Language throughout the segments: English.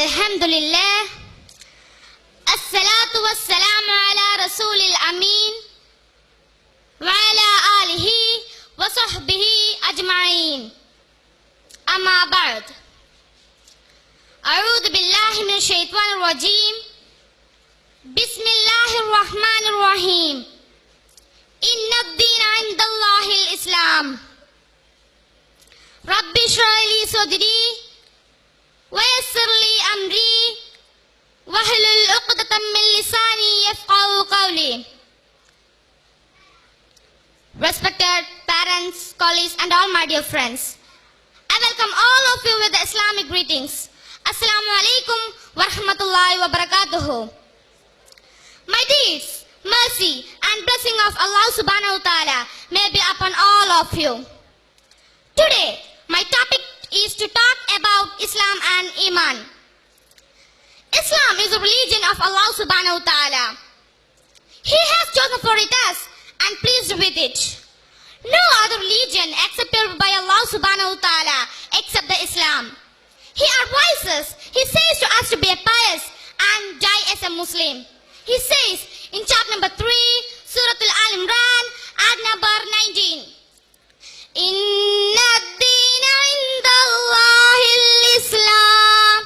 Alhamdulillah. As-salatu was-salamu ala rasulil amin wa ala alihi wa sahbihi ajma'in. Amma ba'd. A'udhu billahi minash shaitanir rajim. Bismillahir rahmanir rahim. Inna ad-deena 'inda Allahil Islam. Rabbi shrah li sadri wa yassir li amri wahlul 'uqdatam min lisani yafqahu qawli. Respected parents, colleagues and all my dear friends, I welcome all of you with the Islamic greetings. Assalamu alaikum wa rahmatullahi wa barakatuhu. My deeds, mercy and blessing of Allah subhanahu wa ta'ala may be upon all of you. Today, my topic is to talk about Islam and Iman. Islam is a religion of Allah subhanahu wa ta'ala. He has chosen for it us and pleased with it. No other religion accepted by Allah subhanahu wa ta'ala except the Islam. He advises, he says to us to be a pious and die as a Muslim. He says in chapter number 3, Surah Al-Imran, ayat number 19. Inna ad-deena 'inda Allahil Islam.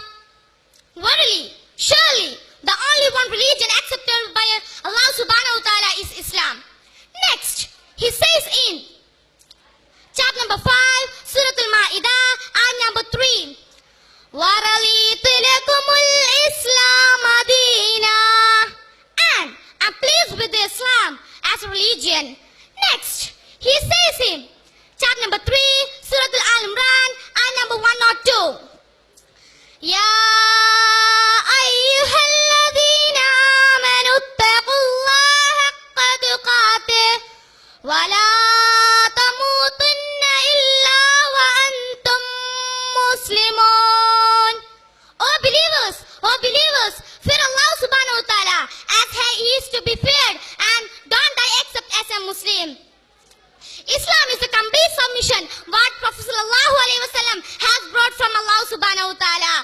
Verily, surely, the only one religion accepted by Allah subhanahu wa ta'ala is Islam. Next, he says in chapter number 5, Surah Al-Ma'idah, ayat number 3. وَرَضِيتُ لَكُمُ الْإِسْلَامَ دِينًا. And I'm pleased with Islam as a religion. Next, he says in chapter number 3, Surah Al-Imran, ayat number 102. يَا أَيُّهَا الَّذِينَ آمَنُوا اتَّقُوا اللَّهَ حَقَّ تُقَاتِهِ وَلَا تَمُوتُنَّ إِلَّا وَأَنْتُمْ مُسْلِمُونَ. Oh believers, fear Allah subhanahu wa ta'ala as He is to be feared and don't die except as a Muslim. Islam is the complete submission what Prophet sallallahu alaihi wasallam has brought from Allah subhanahu wa ta'ala.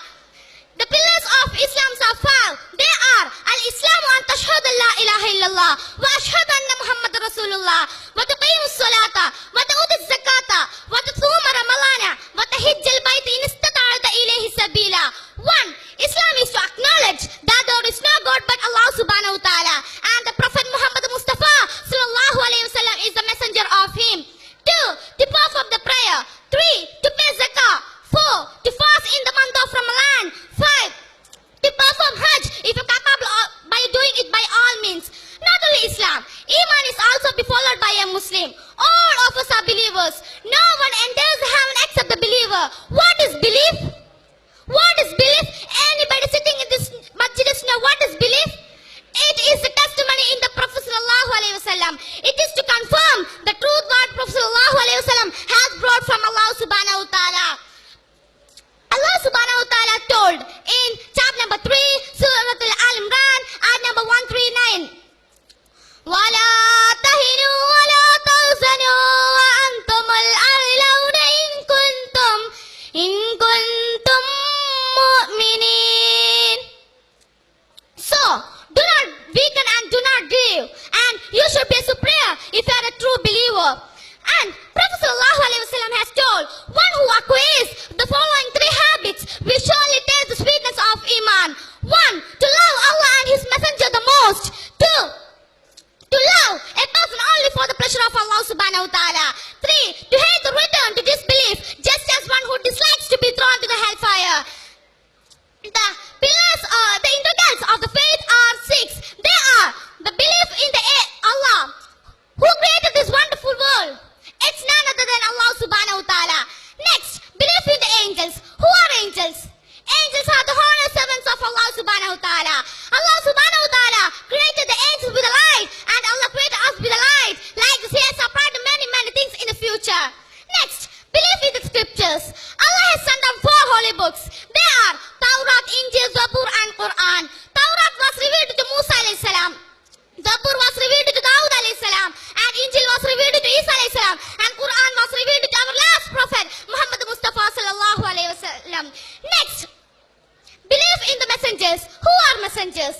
messengers. Who are messengers?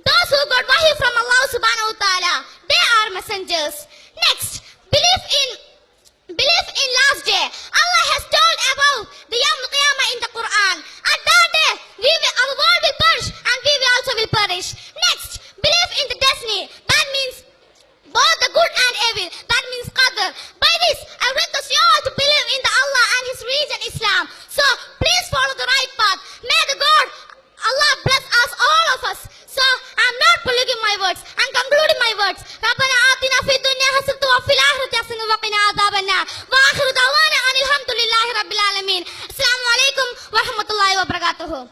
Those who got wahi from Allah subhanahu wa ta'ala. They are messengers. Next, belief in last day. Allah has told about the Yawm al-Qiyamah in the Quran. At that day, our world will perish and we will also will perish. Next, belief in the destiny. That means both the good and evil. That means qadr. By this, I request you all to believe in the Allah and His religion Islam. So, please follow the right path. May the God, Allah bless us, all of us. So, I am not polluting my words. I am concluding my words. ربنا آتنا في الدنيا حسنة وفي الآخرة حسنة وقنا عذاب النار. وآخر دعوانا أن الحمد لله رب العالمين. السلام عليكم ورحمة الله وبركاته.